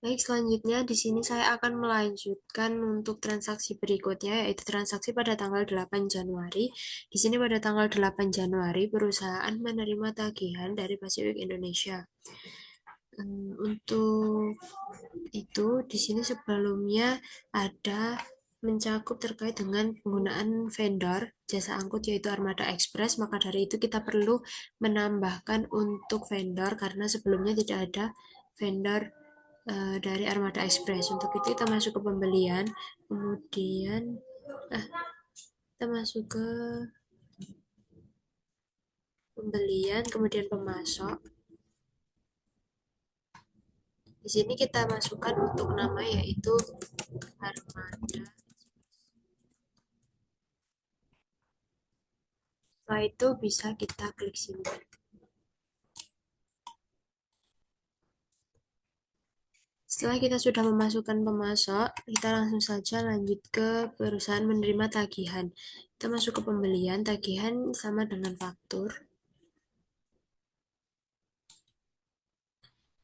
Baik, selanjutnya di sini saya akan melanjutkan untuk transaksi berikutnya, yaitu transaksi pada tanggal 8 Januari. Di sini pada tanggal 8 Januari, perusahaan menerima tagihan dari Pacific Indonesia. Untuk itu, di sini sebelumnya ada mencakup terkait dengan penggunaan vendor jasa angkut yaitu Armada Express, maka dari itu kita perlu menambahkan untuk vendor karena sebelumnya tidak ada vendor dari Armada Express. Untuk itu kita masuk ke pembelian, kemudian kita masuk ke pembelian, kemudian pemasok. Di sini kita masukkan untuk nama yaitu Armada. Setelah itu bisa kita klik simpan. Setelah kita sudah memasukkan pemasok, kita langsung saja lanjut ke perusahaan menerima tagihan. Kita masuk ke pembelian, tagihan sama dengan faktur.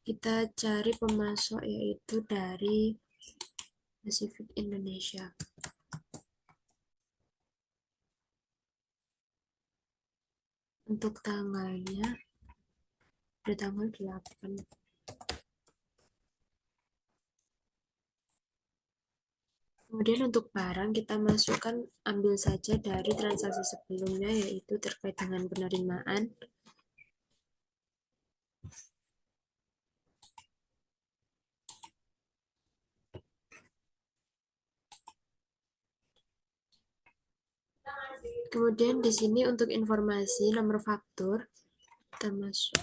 Kita cari pemasok yaitu dari Pacific Indonesia. Untuk tanggalnya, pada tanggal 8. Kemudian untuk barang kita masukkan, ambil saja dari transaksi sebelumnya yaitu terkait dengan penerimaan. Kemudian di sini untuk informasi nomor faktur kita masuk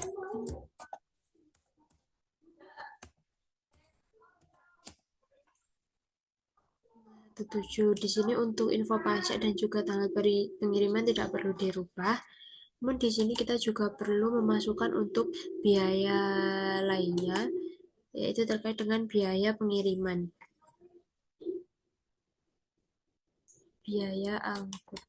7. Di sini untuk info pajak dan juga tanggal pengiriman tidak perlu dirubah. Namun di sini kita juga perlu memasukkan untuk biaya lainnya, yaitu terkait dengan biaya pengiriman, biaya angkut.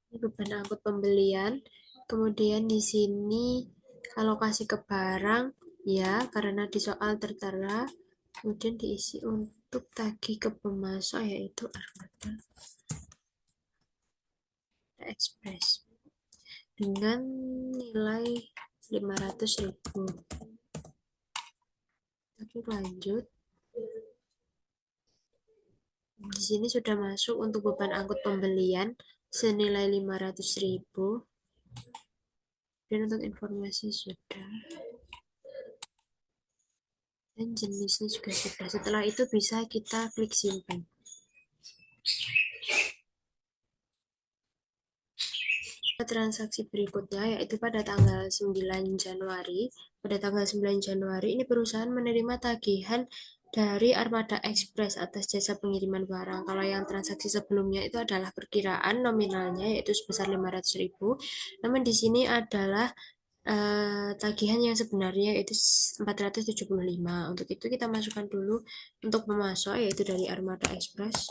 Ini beban angkut pembelian. Kemudian di sini alokasi ke barang, ya, karena di soal tertera. Kemudian diisi untuk tagih ke pemasok yaitu Armada Express dengan nilai 500.000. Oke, lanjut. Di sini sudah masuk untuk beban angkut pembelian senilai 500.000. Dan untuk informasi sudah. Dan jenisnya juga sudah. Setelah itu bisa kita klik simpan. Transaksi berikutnya yaitu pada tanggal 9 Januari. Pada tanggal 9 Januari ini perusahaan menerima tagihan dari Armada Express atas jasa pengiriman barang. Kalau yang transaksi sebelumnya itu adalah perkiraan nominalnya yaitu sebesar 500.000. Namun di sini adalah tagihan yang sebenarnya yaitu 475. Untuk itu kita masukkan dulu untuk pemasok yaitu dari Armada Express.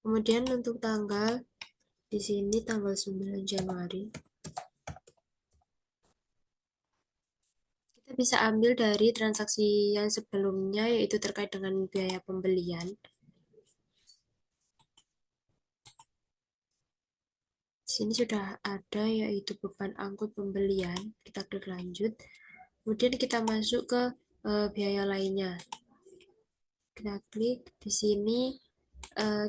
Kemudian untuk tanggal di sini tanggal 9 Januari. Kita bisa ambil dari transaksi yang sebelumnya yaitu terkait dengan biaya pembelian. Di sini sudah ada yaitu beban angkut pembelian. Kita klik lanjut. Kemudian kita masuk ke biaya lainnya. Kita klik di sini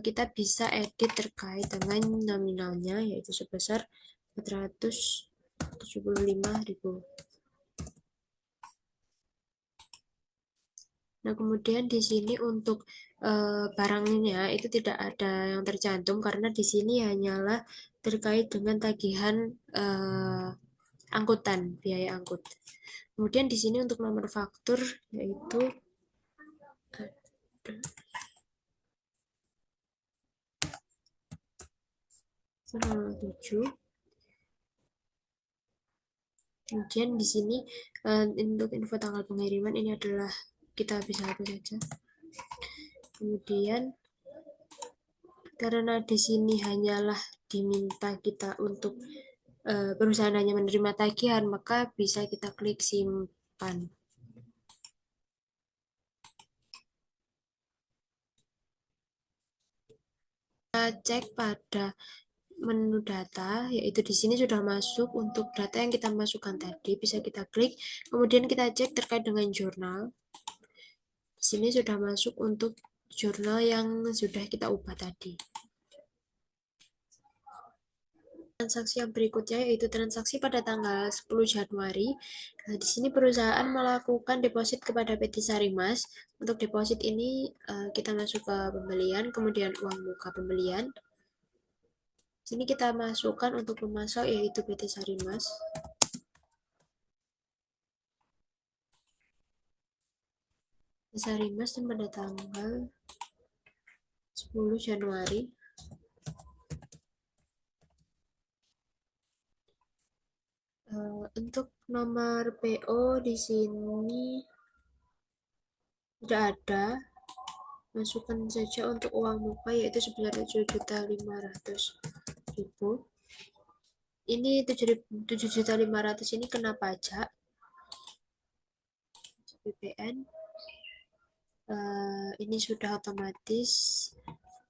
kita bisa edit terkait dengan nominalnya yaitu sebesar 475.000. Nah, kemudian di sini untuk barangnya itu tidak ada yang tercantum karena di sini hanyalah terkait dengan tagihan angkutan, biaya angkut. Kemudian di sini untuk nomor faktur yaitu 07. Kemudian di sini untuk info tanggal pengiriman ini adalah kita bisa hapus saja. Kemudian karena di sini hanyalah diminta kita untuk perusahaan hanya menerima tagihan, maka bisa kita klik simpan. Kita cek pada menu data, yaitu di sini sudah masuk untuk data yang kita masukkan tadi, bisa kita klik, kemudian kita cek terkait dengan jurnal. Di sini sudah masuk untuk jurnal yang sudah kita ubah tadi. Transaksi yang berikutnya yaitu transaksi pada tanggal 10 Januari. Nah, di sini perusahaan melakukan deposit kepada PT Sarimas. Untuk deposit ini kita masuk ke pembelian, kemudian uang muka pembelian. Sini kita masukkan untuk pemasok yaitu PT Sarimas. PT Sarimas dan pada tanggal 10 Januari. Untuk nomor PO di sini tidak ada. Masukkan saja untuk uang muka yaitu sebesar 7.500.000. Ini 7.500.000 ini kena pajak BPN. Ini sudah otomatis.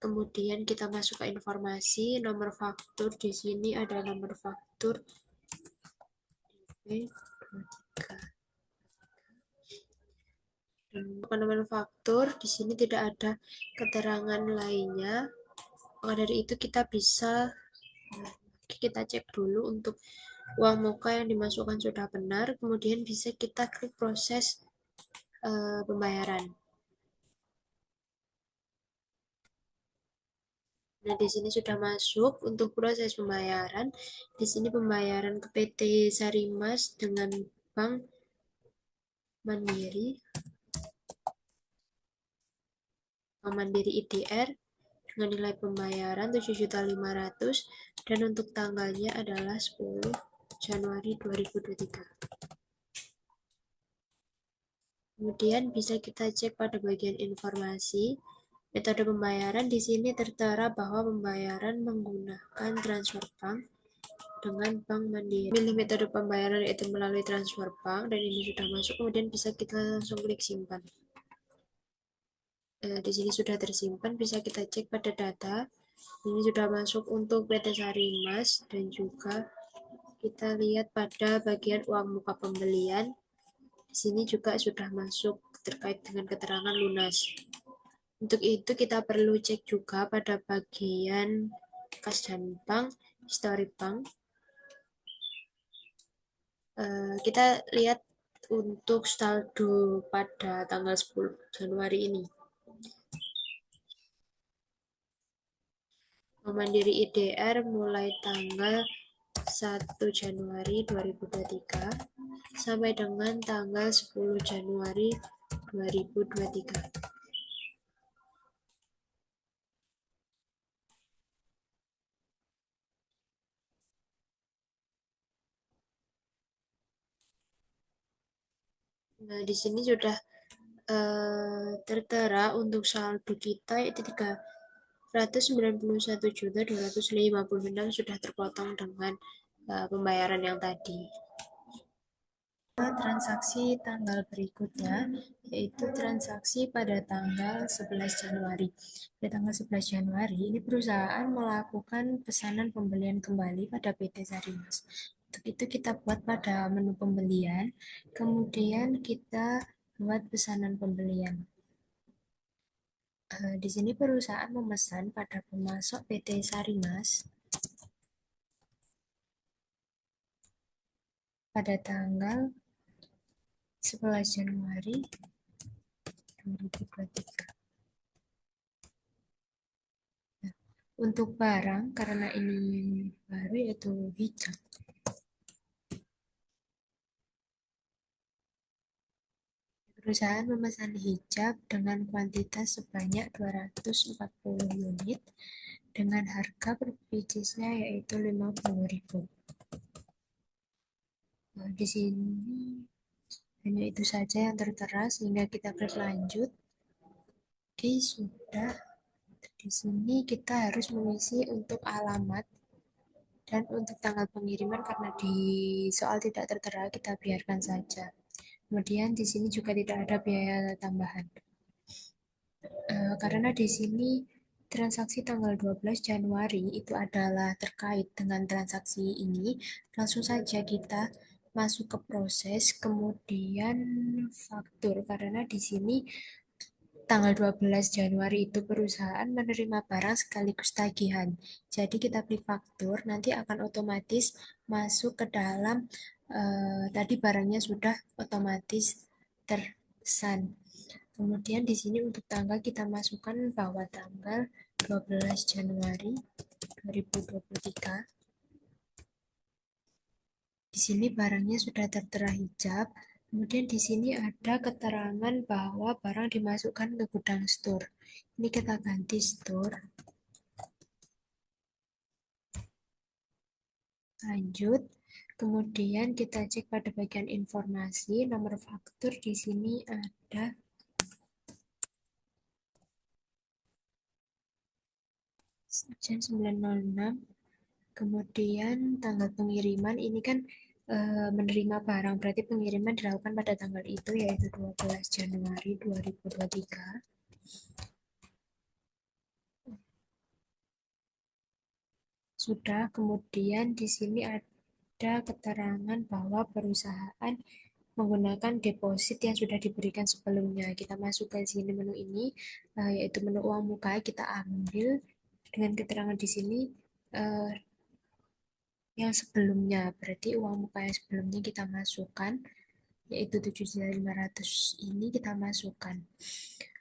Kemudian kita masuk ke informasi nomor faktur. Di sini ada nomor faktur D23. Dan nomor faktur di sini tidak ada keterangan lainnya. Maka dari itu kita bisa kita cek dulu untuk uang muka yang dimasukkan sudah benar, kemudian bisa kita klik proses pembayaran. Nah, di sini sudah masuk untuk proses pembayaran. Di sini pembayaran ke PT Sarimas dengan Bank Mandiri, Bank Mandiri IDR dengan nilai pembayaran 7.500.000 dan untuk tanggalnya adalah 10 Januari 2023. Kemudian bisa kita cek pada bagian informasi. Metode pembayaran di sini tertera bahwa pembayaran menggunakan transfer bank dengan Bank Mandiri. Pilih metode pembayaran yaitu melalui transfer bank dan ini sudah masuk, kemudian bisa kita langsung klik simpan. Di sini sudah tersimpan, bisa kita cek pada data. Ini sudah masuk untuk PT Sarimas dan juga kita lihat pada bagian uang muka pembelian. Di sini juga sudah masuk terkait dengan keterangan lunas. Untuk itu kita perlu cek juga pada bagian kas dan bank, history bank. Kita lihat untuk saldo pada tanggal 10 Januari ini. Bank Mandiri IDR mulai tanggal 1 Januari 2023 sampai dengan tanggal 10 Januari 2023. Nah, di sini sudah tertera untuk saldo kita yaitu 391.256 sudah terpotong dengan pembayaran yang tadi. Transaksi tanggal berikutnya yaitu transaksi pada tanggal 11 Januari. Pada tanggal 11 Januari ini perusahaan melakukan pesanan pembelian kembali pada PT Sarimas. Untuk itu kita buat pada menu pembelian, kemudian kita buat pesanan pembelian. Di sini perusahaan memesan pada pemasok PT Sarimas pada tanggal 11 Januari 2023. Nah, untuk barang, karena ini baru yaitu hijab. Perusahaan memesan hijab dengan kuantitas sebanyak 240 unit dengan harga per piecesnya yaitu 50.000. Nah, di sini hanya itu saja yang tertera sehingga kita klik lanjut. Oke, sudah. Di sini kita harus mengisi untuk alamat. Dan untuk tanggal pengiriman karena di soal tidak tertera kita biarkan saja. Kemudian di sini juga tidak ada biaya tambahan. Karena di sini transaksi tanggal 12 Januari itu adalah terkait dengan transaksi ini, langsung saja kita masuk ke proses, kemudian faktur. Karena di sini tanggal 12 Januari itu perusahaan menerima barang sekaligus tagihan. Jadi kita klik faktur, nanti akan otomatis masuk ke dalam tadi barangnya sudah otomatis tersan. Kemudian di sini untuk tanggal kita masukkan bahwa tanggal 12 Januari 2023. Di sini barangnya sudah tertera hijab. Kemudian di sini ada keterangan bahwa barang dimasukkan ke gudang store. Ini kita ganti store. Lanjut. Kemudian kita cek pada bagian informasi, nomor faktur di sini ada jam 9.06. Kemudian tanggal pengiriman ini kan menerima barang, berarti pengiriman dilakukan pada tanggal itu yaitu 12 Januari 2023. Sudah, kemudian di sini ada keterangan bahwa perusahaan menggunakan deposit yang sudah diberikan sebelumnya. Kita masuk ke sini menu ini, yaitu menu uang muka, kita ambil dengan keterangan di sini uh, yang sebelumnya, berarti uang muka yang sebelumnya kita masukkan, yaitu 7.500 ini kita masukkan.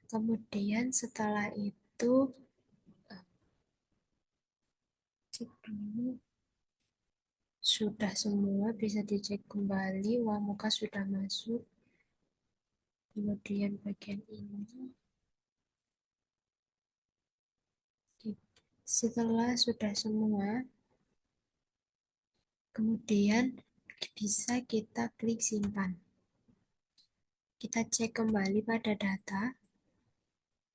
Kemudian setelah itu cek dulu sudah semua, bisa dicek kembali uang muka sudah masuk. Kemudian bagian ini setelah sudah semua, kemudian bisa kita klik simpan. Kita cek kembali pada data.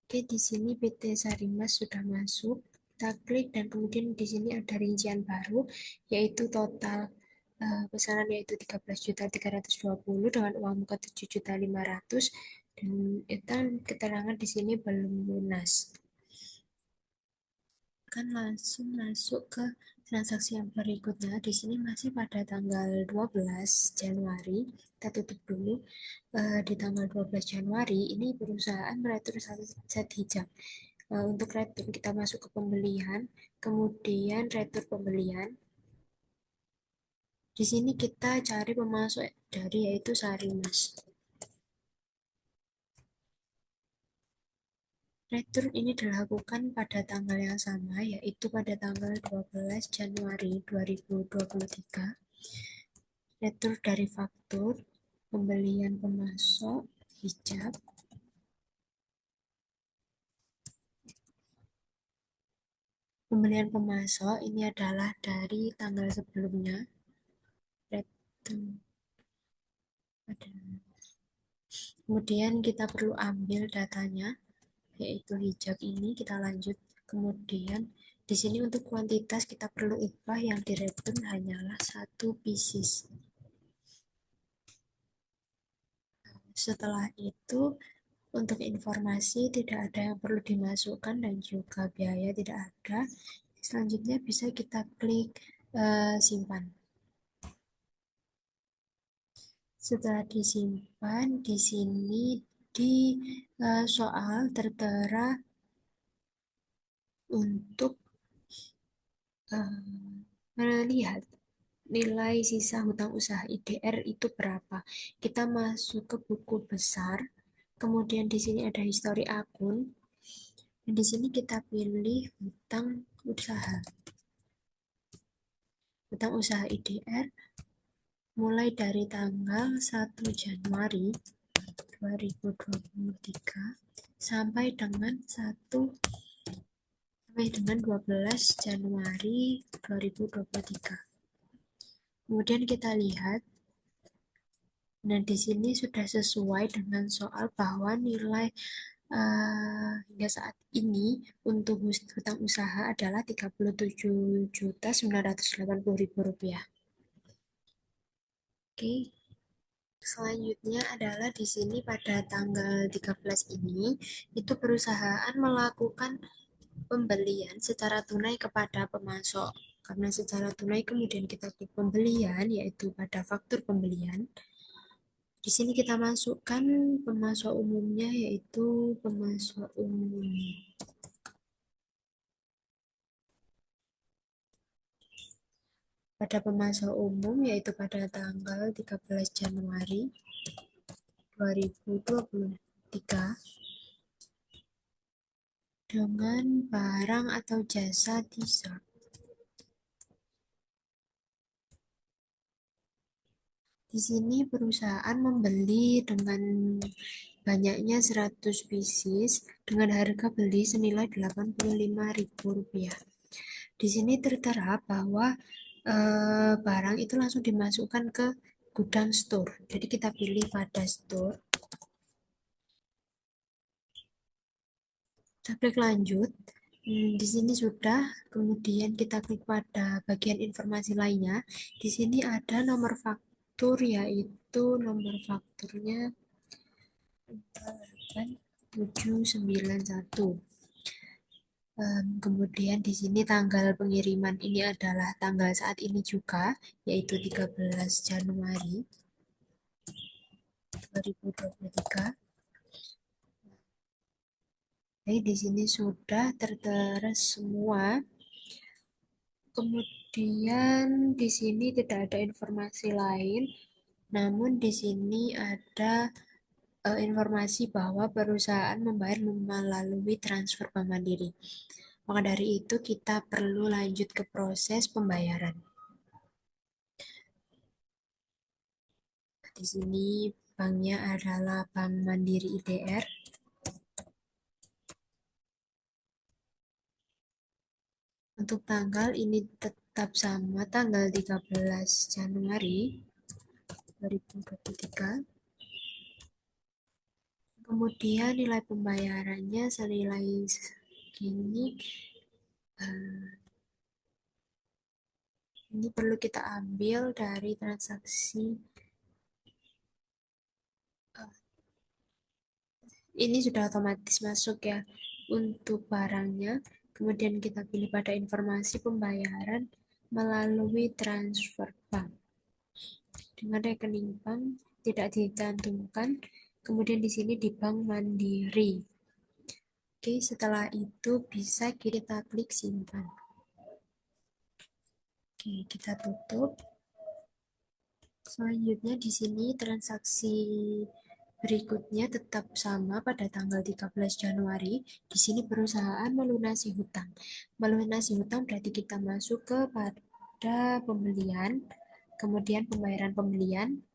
Oke, di sini PT Sarimas sudah masuk. Kita klik dan kemudian di sini ada rincian baru, yaitu total pesanan yaitu 13.320 dengan uang muka 7.500 dan itu keterangan di sini belum lunas. Akan langsung masuk ke transaksi yang berikutnya. Di sini masih pada tanggal 12 Januari. Kita tutup dulu. Di tanggal 12 Januari ini perusahaan meretur set hijab. Untuk retur kita masuk ke pembelian, kemudian retur pembelian. Di sini kita cari pemasok dari yaitu Sarimas. Retur ini dilakukan pada tanggal yang sama, yaitu pada tanggal 12 Januari 2023. Retur dari faktur, pembelian pemasok, hijab. Pembelian pemasok ini adalah dari tanggal sebelumnya. Retur. Kemudian kita perlu ambil datanya, yaitu hijab ini, kita lanjut. Kemudian di sini untuk kuantitas kita perlu upah yang direturn hanyalah 1 pieces. Setelah itu untuk informasi tidak ada yang perlu dimasukkan dan juga biaya tidak ada. Selanjutnya bisa kita klik simpan. Setelah disimpan, di sini di soal tertera untuk melihat nilai sisa hutang usaha IDR itu berapa. Kita masuk ke buku besar, kemudian di sini ada histori akun, dan di sini kita pilih hutang usaha. Hutang usaha IDR mulai dari tanggal 1 Januari 2023 sampai dengan 12 Januari 2023. Kemudian kita lihat, nah di sini sudah sesuai dengan soal bahwa nilai Hingga saat ini untuk hutang usaha adalah 37.980.000 rupiah. Oke, selanjutnya adalah di sini pada tanggal 13 ini itu perusahaan melakukan pembelian secara tunai kepada pemasok. Karena secara tunai kemudian kita klik pembelian yaitu pada faktur pembelian. Di sini kita masukkan pemasok umumnya yaitu pemasok umum. Pada pemasok umum yaitu pada tanggal 13 Januari 2023 dengan barang atau jasa t-shirt. Di sini perusahaan membeli dengan banyaknya 100 pieces dengan harga beli senilai Rp85.000. Di sini tertera bahwa barang itu langsung dimasukkan ke gudang store. Jadi kita pilih pada store. Kita klik lanjut. Di sini sudah, kemudian kita klik pada bagian informasi lainnya. Di sini ada nomor faktur, yaitu nomor fakturnya 791. Kemudian di sini tanggal pengiriman ini adalah tanggal saat ini juga, yaitu 13 Januari 2023. Jadi di sini sudah tertera semua. Kemudian di sini tidak ada informasi lain, namun di sini ada informasi bahwa perusahaan membayar melalui transfer Bank Mandiri. Maka dari itu kita perlu lanjut ke proses pembayaran. Di sini banknya adalah Bank Mandiri IDR. Untuk tanggal ini tetap sama, tanggal 13 Januari 2023. Kemudian nilai pembayarannya senilai segini. Ini perlu kita ambil dari transaksi. Ini sudah otomatis masuk ya untuk barangnya. Kemudian kita pilih pada informasi pembayaran melalui transfer bank. Dengan rekening bank tidak dicantumkan. Kemudian di sini di Bank Mandiri. Oke, setelah itu bisa kita klik simpan. Oke, kita tutup. Selanjutnya di sini transaksi berikutnya tetap sama pada tanggal 13 Januari. Di sini perusahaan melunasi hutang. Melunasi hutang berarti kita masuk ke pada pembelian, kemudian pembayaran pembelian.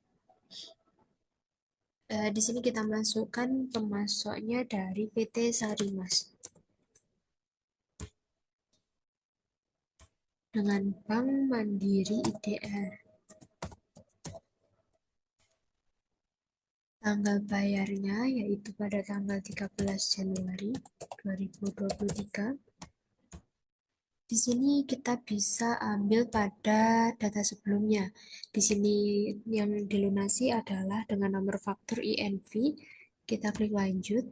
Di sini kita masukkan pemasoknya dari PT Sarimas dengan Bank Mandiri IDR. Tanggal bayarnya yaitu pada tanggal 13 Januari 2023. Di sini kita bisa ambil pada data sebelumnya. Di sini yang dilunasi adalah dengan nomor faktur INV. Kita klik lanjut.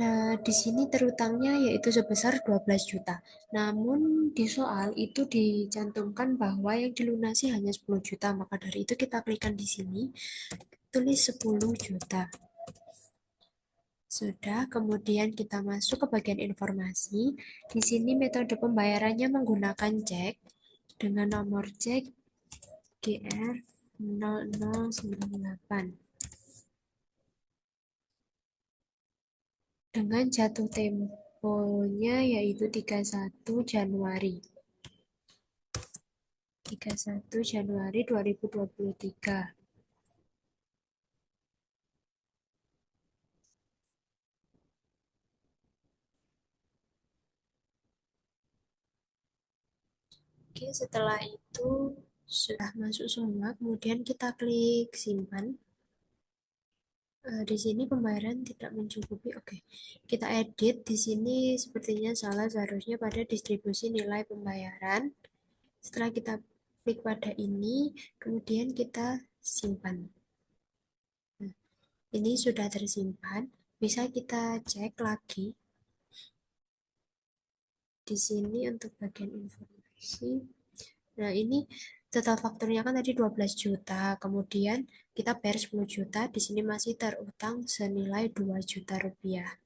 Nah, di sini terutangnya yaitu sebesar 12 juta. Namun di soal itu dicantumkan bahwa yang dilunasi hanya 10 juta. Maka dari itu kita klikkan di sini, tulis 10 juta. Sudah, kemudian kita masuk ke bagian informasi. Di sini metode pembayarannya menggunakan cek dengan nomor cek GR0098 dengan jatuh temponya yaitu 31 Januari 2023. Oke, setelah itu sudah masuk semua, kemudian kita klik simpan. Di sini pembayaran tidak mencukupi. Oke, kita edit. Di sini sepertinya salah, seharusnya pada distribusi nilai pembayaran. Setelah kita klik pada ini, kemudian kita simpan. Nah, ini sudah tersimpan. Bisa kita cek lagi di sini untuk bagian informasi. Nah, ini total fakturnya kan tadi 12 juta. Kemudian kita bayar 10 juta, di sini masih terutang senilai 2 juta rupiah.